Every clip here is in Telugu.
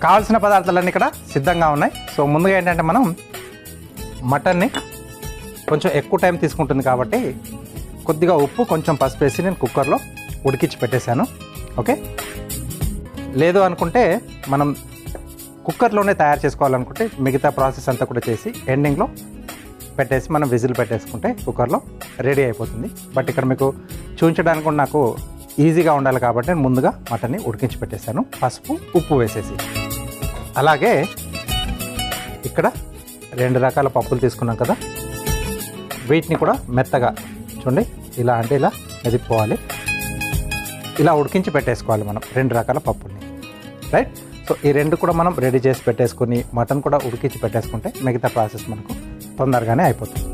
కావాల్సిన పదార్థాలన్నీ ఇక్కడ సిద్ధంగా ఉన్నాయి. సో ముందుగా ఏంటంటే మనం మటన్ని కొంచెం ఎక్కువ టైం తీసుకుంటుంది కాబట్టి కొద్దిగా ఉప్పు కొంచెం పసుపు వేసి నేను కుక్కర్లో ఉడికించి పెట్టేశాను. ఓకే, లేదు అనుకుంటే మనం కుక్కర్లోనే తయారు చేసుకోవాలనుకుంటే మిగతా ప్రాసెస్ అంతా కూడా చేసి ఎండింగ్లో పెట్టేసి మనం విజిల్ పెట్టేసుకుంటే కుక్కర్లో రెడీ అయిపోతుంది. బట్ ఇక్కడ మీకు చూపించడానికి కూడా నాకు ఈజీగా ఉండాలి కాబట్టి నేను ముందుగా మటన్ని ఉడికించి పెట్టేశాను పసుపు ఉప్పు వేసేసి. అలాగే ఇక్కడ 2 రకాల పప్పులు తీసుకున్నాం కదా, వీటిని కూడా మెత్తగా చూడండి ఇలా అంటే ఇలా మెదిపోవాలి, ఇలా ఉడికించి పెట్టేసుకోవాలి మనం 2 రకాల పప్పుల్ని. రైట్, సో ఈ 2 కూడా మనం రెడీ చేసి పెట్టేసుకుని మటన్ కూడా ఉడికించి పెట్టేసుకుంటే మిగతా ప్రాసెస్ మనకు తొందరగానే అయిపోతుంది.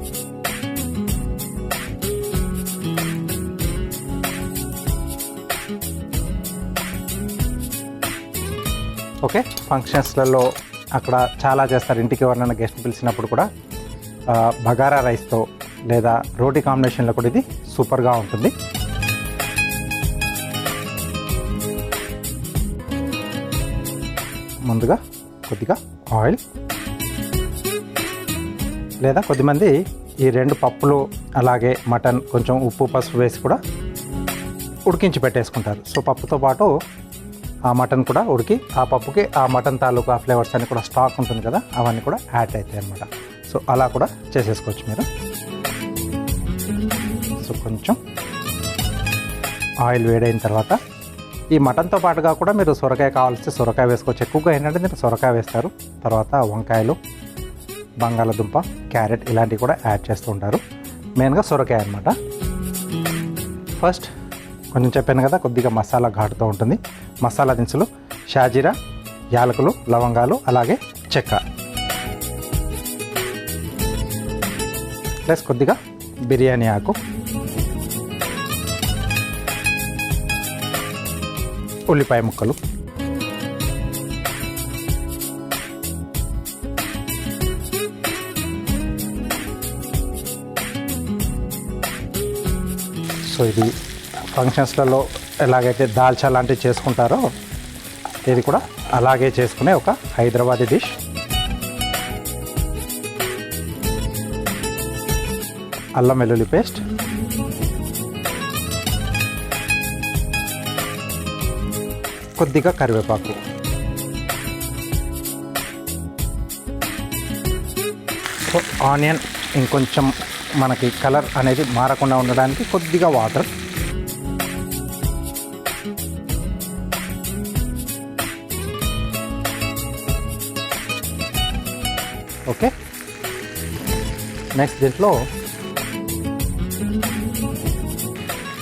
ఓకే, ఫంక్షన్స్లలో అక్కడ చాలా చేస్తారు. ఇంటికి ఎవరైనా గెస్ట్ పిలిచినప్పుడు కూడా బగారా రైస్తో లేదా రోటీ కాంబినేషన్లో కూడా ఇది సూపర్గా ఉంటుంది. ముందుగా కొద్దిగా ఆయిల్ లేదా కొద్దిమంది ఈ 2 పప్పులు అలాగే మటన్ కొంచెం ఉప్పు పసుపు వేసి కూడా ఉడికించి పెట్టేసుకుంటారు. సో పప్పుతో పాటు ఆ మటన్ కూడా ఉడికి ఆ పప్పుకి ఆ మటన్ తాలూకు ఆ ఫ్లేవర్స్ అన్నీ కూడా స్టాక్ ఉంటుంది కదా, అవన్నీ కూడా యాడ్ అవుతాయి అన్నమాట. సో అలా కూడా చేసేసుకోవచ్చు మీరు. సో కొంచెం ఆయిల్ వేడైన తర్వాత ఈ మటన్తో పాటుగా కూడా మీరు సొరకాయ కావాల్సి సొరకాయ వేసుకోవచ్చు. ఎక్కువగా ఏంటంటే మీరు సొరకాయ వేస్తారు, తర్వాత వంకాయలు, బంగాళదుంప, క్యారెట్ ఇలాంటివి కూడా యాడ్ చేస్తూ ఉంటారు. మెయిన్గా సొరకాయ అన్నమాట. ఫస్ట్ కొంచెం చెప్పాను కదా కొద్దిగా మసాలా ఘాటుతో ఉంటుంది. మసాలా దినుసులు షాజీరా, యాలకులు, లవంగాలు, అలాగే చెక్క, ప్లస్ కొద్దిగా బిర్యానీ ఆకు, ఉల్లిపాయ ముక్కలు, సో ఇది ఫంక్షన్స్లలో ఎలాగైతే దాల్చా లాంటివి చేసుకుంటారో ఇది కూడా అలాగే చేసుకునే ఒక హైదరాబాదీ డిష్. అల్లం వెల్లుల్లి పేస్ట్, కొద్దిగా కరివేపాకు, సో ఆనియన్ ఇంకొంచెం మనకి కలర్ అనేది మారకుండా ఉండడానికి కొద్దిగా వాటర్, ఓకే. నెక్స్ట్ దీంట్లో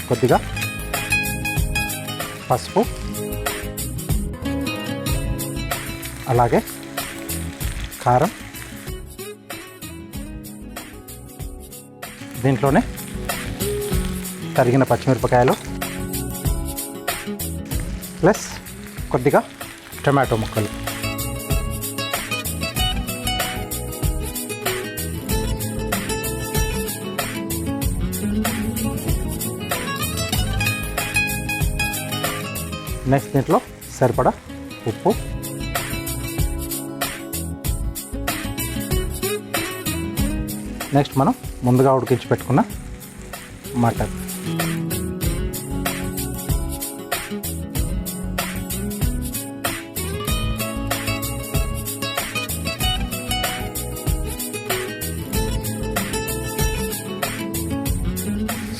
కొద్దిగా పసుపు, అలాగే కారం, దీంట్లోనే తరిగిన పచ్చిమిరపకాయలు, ప్లస్ కొద్దిగా టొమాటో ముక్కలు, నెక్స్ట్ దీంట్లో సరిపడా ఉప్పు, నెక్స్ట్ మనం ముందుగా ఉడికించి పెట్టుకున్న మటన్,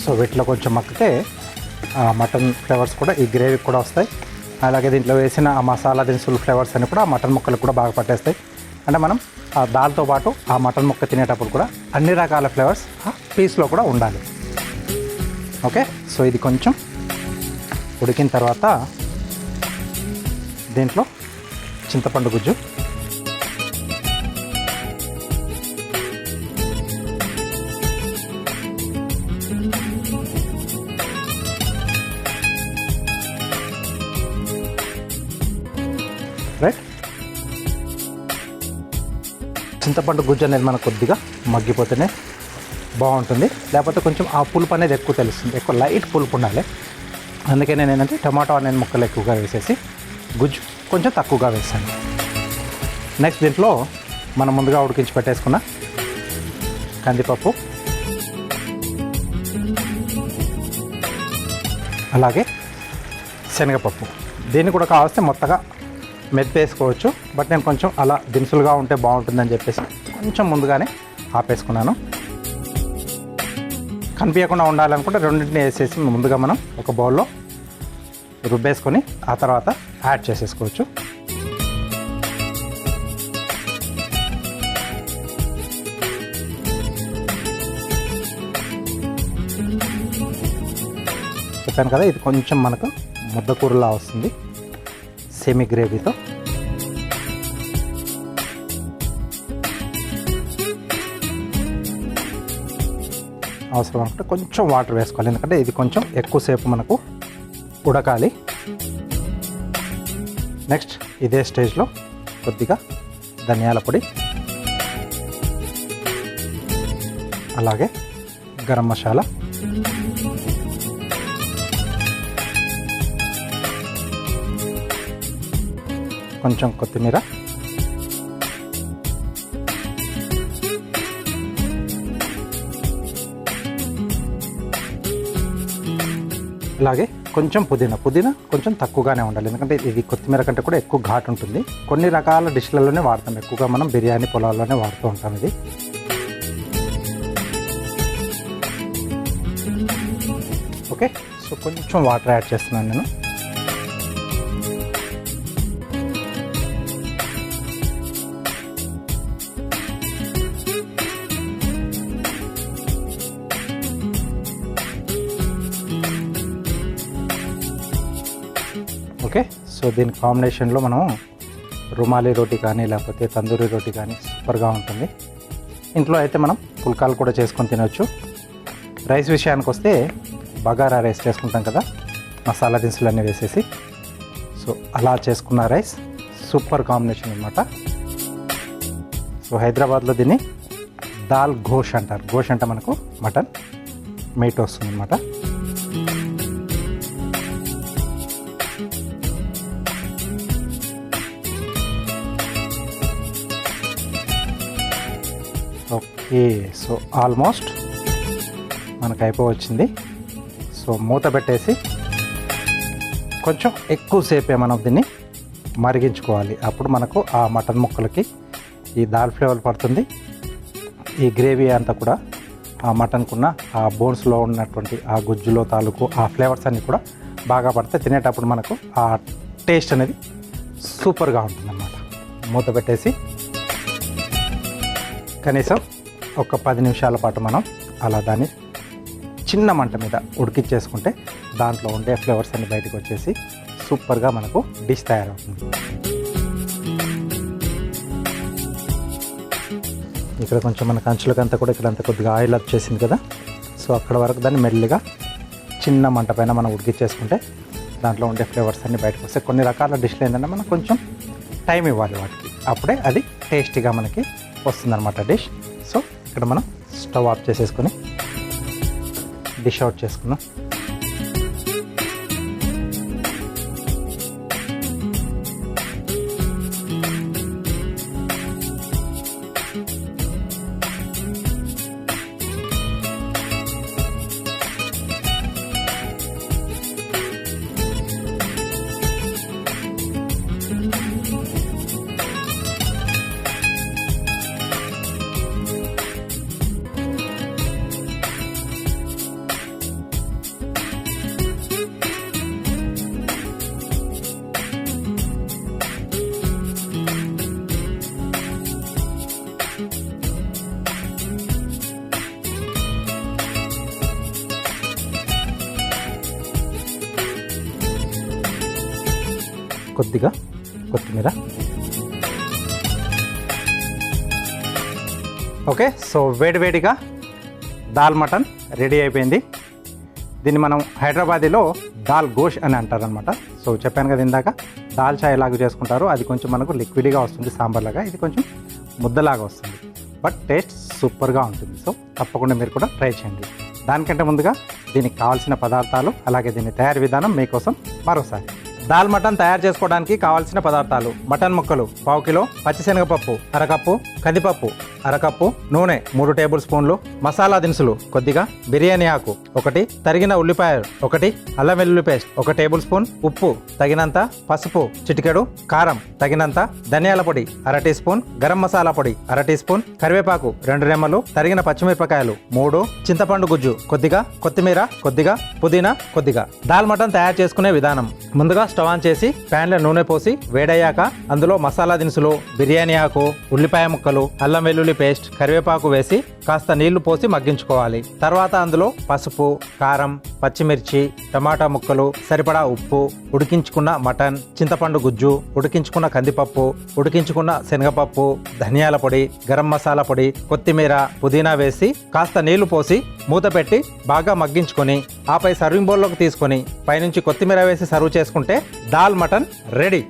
సో వీటిలో కొంచెం మక్కితే మటన్ ఫ్లేవర్స్ కూడా ఈ గ్రేవీకి కూడా వస్తాయి. అలాగే దీంట్లో వేసిన ఆ మసాలా దినుసులు ఫ్లేవర్స్ అన్ని కూడా ఆ మటన్ ముక్కలకు కూడా బాగా పట్టేస్తాయి. అంటే మనం ఆ దాల్తో పాటు ఆ మటన్ ముక్క తినేటప్పుడు కూడా అన్ని రకాల ఫ్లేవర్స్ ఆ పీస్లో కూడా ఉండాలి. ఓకే, సో ఇది కొంచెం ఉడికిన తర్వాత దీంట్లో చింతపండు గుజ్జు, రైట్. చింతపండు గుజ్జు అనేది మనకు కొద్దిగా మగ్గిపోతేనే బాగుంటుంది, లేకపోతే కొంచెం ఆ పులుపు అనేది ఎక్కువ తెలుస్తుంది. ఎక్కువ లైట్ పులుపు ఉండాలి. అందుకే నేను ఏంటంటే టమాటో ఆనియన్ ముక్కలు ఎక్కువగా వేసేసి గుజ్జు కొంచెం తక్కువగా వేసాను. నెక్స్ట్ దీంట్లో మనం ముందుగా ఉడికించి పెట్టేసుకున్న కందిపప్పు, అలాగే శనగపప్పు. దీన్ని కూడా కావాల్సి మొత్తగా మెత్తేసుకోవచ్చు, బట్ నేను కొంచెం అలా దినుసులుగా ఉంటే బాగుంటుందని చెప్పేసి కొంచెం ముందుగానే ఆపేసుకున్నాను. కనిపించకుండా ఉండాలనుకుంటే రెండింటిని వేసేసి ముందుగా మనం ఒక బౌల్లో రుబ్బేసుకొని ఆ తర్వాత యాడ్ చేసేసుకోవచ్చు. చెప్పాను కదా, ఇది కొంచెం మనకు ముద్దకూరలా వస్తుంది సెమీ గ్రేవీతో. అవసరం అనుకుంటే కొంచెం వాటర్ వేసుకోవాలి, ఎందుకంటే ఇది కొంచెం ఎక్కువసేపు మనకు ఉడకాలి. నెక్స్ట్ ఇదే స్టేజ్లో కొద్దిగా ధనియాల పొడి, అలాగే గరం మసాలా, కొంచెం కొత్తిమీర, అలాగే కొంచెం పుదీనా కొంచెం తక్కువగానే ఉండాలి, ఎందుకంటే ఇది కొత్తిమీర కంటే కూడా ఎక్కువ ఘాటు ఉంటుంది. కొన్ని రకాల డిష్లలోనే వాడతాం, ఎక్కువగా మనం బిర్యానీ పొలాల్లోనే వాడుతూ ఉంటాం ఇది. ఓకే, సో కొంచెం వాటర్ యాడ్ చేస్తున్నాను నేను. ఓకే, సో దీని కాంబినేషన్లో మనం రుమాలి రోటీ కానీ లేకపోతే తందూరి రోటీ కానీ సూపర్గా ఉంటుంది. ఇంట్లో అయితే మనం పుల్కాలు కూడా చేసుకొని తినవచ్చు. రైస్ విషయానికి వస్తే బగారా రైస్ చేసుకుంటాం కదా, మసాలా దినుసులు అన్నీ వేసేసి, సో అలా చేసుకున్న రైస్ సూపర్ కాంబినేషన్ అనమాట. సో హైదరాబాద్లో దీన్ని దాల్ ఘోష్ అంటారు. ఘోష్ అంటే మనకు మటన్ మీట్ వస్తుంది అనమాట. ఓకే, సో ఆల్మోస్ట్ మనకు అయిపోవచ్చింది. సో మూత పెట్టేసి కొంచెం ఎక్కువసేపే మనం దీన్ని మరిగించుకోవాలి. అప్పుడు మనకు ఆ మటన్ ముక్కలకి ఈ దాల్ ఫ్లేవర్ పడుతుంది. ఈ గ్రేవీ అంతా కూడా ఆ మటన్కున్న ఆ బోన్స్లో ఉన్నటువంటి ఆ గుజ్జులో తాలూకు ఆ ఫ్లేవర్స్ అన్నీ కూడా బాగా పడితే తినేటప్పుడు మనకు ఆ టేస్ట్ అనేది సూపర్గా ఉంటుందన్నమాట. మూత పెట్టేసి కనీసం ఒక 10 నిమిషాల పాటు మనం అలా దాన్ని చిన్న మంట మీద ఉడికిచ్చేసుకుంటే దాంట్లో ఉండే ఫ్లేవర్స్ అన్ని బయటకు వచ్చేసి సూపర్గా మనకు డిష్ తయారవుతుంది. ఇక్కడ కొంచెం మన కంచులకంతా కూడా ఇక్కడంతా కొద్దిగా ఆయిల్ వచ్చేసింది కదా, సో అక్కడ వరకు దాన్ని మెల్లిగా చిన్న మంట పైన మనం ఉడికిచ్చేసుకుంటే దాంట్లో ఉండే ఫ్లేవర్స్ అన్ని బయటకు వస్తాయి. కొన్ని రకాల డిష్లు ఏంటంటే మనం కొంచెం టైం ఇవ్వాలి వాటికి, అప్పుడే అది టేస్టీగా మనకి వస్తుందన్నమాట డిష్. సో ఇక్కడ మనం స్టవ్ ఆఫ్ చేసేసుకొని డిష్ అవుట్ చేసుకున్నాం. కొద్దిగా కొత్తిమీర. ఓకే, సో వేడివేడిగా దాల్ మటన్ రెడీ అయిపోయింది. దీన్ని మనం హైదరాబాదీలో దాల్ గోష్ అని అంటారనమాట. సో చెప్పాను కదా ఇందాక, దాల్ చాయ్ లాగా చేసుకుంటారు, అది కొంచెం మనకు లిక్విడ్గా వస్తుంది సాంబార్ లాగా, ఇది కొంచెం ముద్దలాగా వస్తుంది, బట్ టేస్ట్ సూపర్గా ఉంటుంది. సో తప్పకుండా మీరు కూడా ట్రై చేయండి. దానికంటే ముందుగా దీనికి కావాల్సిన పదార్థాలు అలాగే దీని తయారీ విధానం మీకోసం మరోసారి. దాల్ మటన్ తయారు చేసుకోవడానికి కావాల్సిన పదార్థాలు: మటన్ ముక్కలు పావు కిలో, పచ్చిశనగపప్పు అరకప్పు, కందిపప్పు అరకప్పు, నూనె 3 టేబుల్ స్పూన్లు, మసాలా దినుసులు కొద్దిగా, బిర్యానీ ఆకు 1, తరిగిన ఉల్లిపాయలు 1, అల్లం వెల్లుల్లి పేస్ట్ 1 టేబుల్ స్పూన్, ఉప్పు తగినంత, పసుపు చిటికెడు, కారం తగినంత, ధనియాల పొడి 1/2 టీ స్పూన్, గరం మసాలా పొడి 1/2 టీ స్పూన్, కరివేపాకు 2 రెమ్మలు, తరిగిన పచ్చిమిరపకాయలు 3, చింతపండు గుజ్జు కొద్దిగా, కొత్తిమీర కొద్దిగా, పుదీనా కొద్దిగా. దాల్ మటన్ తయారు చేసుకునే విధానం: ముందుగా స్టవ్ ఆన్ చేసి ప్యాన్లో నూనె పోసి వేడయ్యాక అందులో మసాలా దినుసులు, బిర్యానీ ఆకు, ఉల్లిపాయ ముక్కలు, అల్లం వెల్లుల్లి పేస్ట్, కరివేపాకు వేసి కాస్త నీళ్లు పోసి మగ్గించుకోవాలి. తర్వాత అందులో పసుపు, కారం, పచ్చిమిర్చి, టమాటా ముక్కలు, సరిపడా ఉప్పు, ఉడికించుకున్న మటన్, చింతపండు గుజ్జు, ఉడికించుకున్న కందిపప్పు, ఉడికించుకున్న శనగపప్పు, ధనియాల పొడి, గరం మసాలా పొడి, కొత్తిమీర, పుదీనా వేసి కాస్త నీళ్లు పోసి మూత పెట్టి బాగా మగ్గించుకొని ఆపై సర్వింగ్ బౌల్లోకి తీసుకొని పైనుంచి కొత్తిమీర వేసి సర్వ్ చేసుకుంటే దాల్ మటన్ రెడీ.